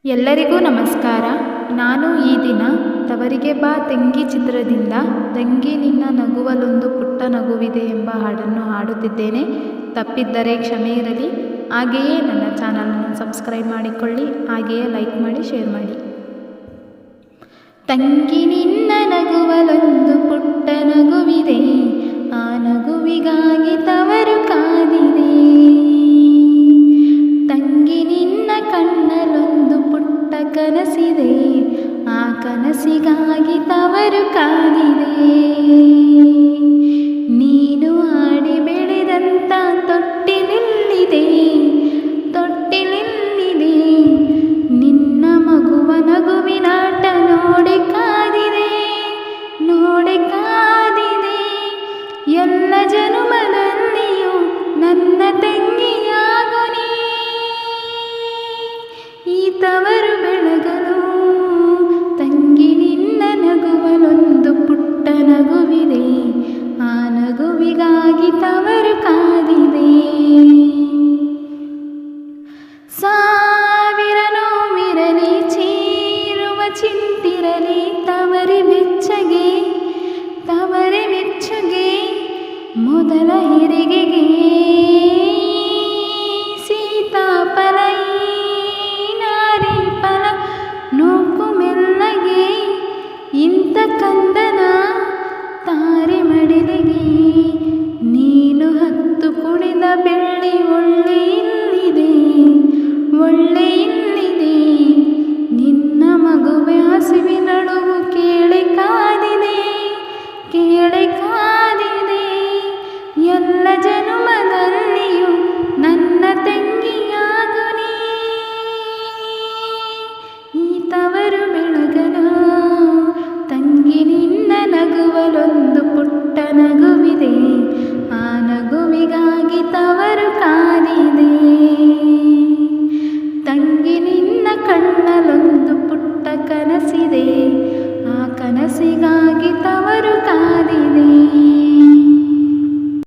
ಎಲ್ಲರಿಗೂ ನಮಸ್ಕಾರ. ನಾನು ಈ ದಿನ ತವರಿಗೆ ಬಾ ತಂಗಿ ಚಿತ್ರದಿಂದ ತಂಗಿ ನಿನ್ನ ನಗುವಲೊಂದು ಪುಟ್ಟ ನಗುವಿದೆ ಎಂಬ ಹಾಡನ್ನು ಹಾಡುತ್ತಿದ್ದೇನೆ. ತಪ್ಪಿದ್ದರೆ ಕ್ಷಮೆ ಇರಲಿ. ಹಾಗೆಯೇ ನನ್ನ ಚಾನಲನ್ನು ಸಬ್ಸ್ಕ್ರೈಬ್ ಮಾಡಿಕೊಳ್ಳಿ. ಹಾಗೆಯೇ ಲೈಕ್ ಮಾಡಿ, ಶೇರ್ ಮಾಡಿ. ತಂಗಿ ನಿನ್ನ ನಗುವಲೊಂದು ಪುಟ್ಟ ನಗುವಿದೆ, ಆ ನಗುವಿಗಾಗಿ ತವರು ಕಾದಿದೆ. ತಂಗಿ ನಿನ್ನ ಕಣ್ಣಲೊಂದು ಪುಟ್ಟ ಕನಸಿದೆ, ಆ ಕನಸಿಗಾಗಿ ತವರು ಕಾದಿದೆ. ನೀನು ಆಡಿ ಬೆಳೆದಂತ ತೊಟ್ಟಿಲಿಲ್ಲಿದೆ, ತೊಟ್ಟಿಲಿಲ್ಲಿದೆ. ನಿನ್ನ ಮಗುವ ನಗುವಿನಾಟ ನೋಡಿ ಕಾದಿದೆ, ನೋಡಿ ಕಾದಿದೆ. ಎಲ್ಲ ಜನುಮದಲ್ಲಿಯೂ ನನ್ನ ತಂಗಿಯಾಗು ನೀ. ಈ ತವರು ಬೆಳಗಲು ತಂಗಿ ನಿನ್ನ ನಗುವಲೊಂದು ಪುಟ್ಟ ನಗುವಿದೆ, ಆ ನಗುವಿಗಾಗಿ ತವರು ಕಾದಿದೆ. ಸಾವಿರ ನೋವಿರಲಿ, ಚೀರುವ ಚಿಂತಿರಲಿ, ತವರಿ ಬೆಚ್ಚಗೆ, ತವರಿ ಮೆಚ್ಚುಗೆ. ಮೊದಲ ಹೆರಿಗೆಗೆ ಸೀತಾಫಲ, ನಾರಿ ಫಲ, ನೋಕು ಮೆಲ್ಲಗೆ. ಇಂಥ ಕಂದನ ತಾರೆ ಮಡಿಲಿಗೆ, ನೀನು ಹತ್ತು ಕುಣಿದ ಬೆಳ್ಳಿ ಒಳ್ಳೆ ಇಲ್ಲಿದೆ, ಒಳ್ಳೆ ಇಲ್ಲಿದೆ. ನಿನ್ನ ಮಗುವೆ ಹಸಿವಿನಡುವು ಕೇಳಿ ಕಾದಿದೆ, ಕೇಳಿ ಕಾದಿದೆ. ಎಲ್ಲ ಜನುಮದಲ್ಲಿಯೂ ನನ್ನ ತಂಗಿಯಾಗು ನೀ. ಈ ತವರು ಬೆಳಗಲು ತಂಗಿ ನಿನ್ನ ನಗುವಲೊಂದು ಪುಟ್ಟ ನಗುವಿದೆ, ಆ ನಗುವಿಗಾಗಿ ತವರು ಕಾದಿದೆ. ತಂಗಿ ನಿನ್ನ ಕಣ್ಣಲೊಂದು ಪುಟ್ಟ ಕನಸಿದೆ, ಆ ಕನಸಿಗಾಗಿ ತವರು ಕಾದಿದೆ.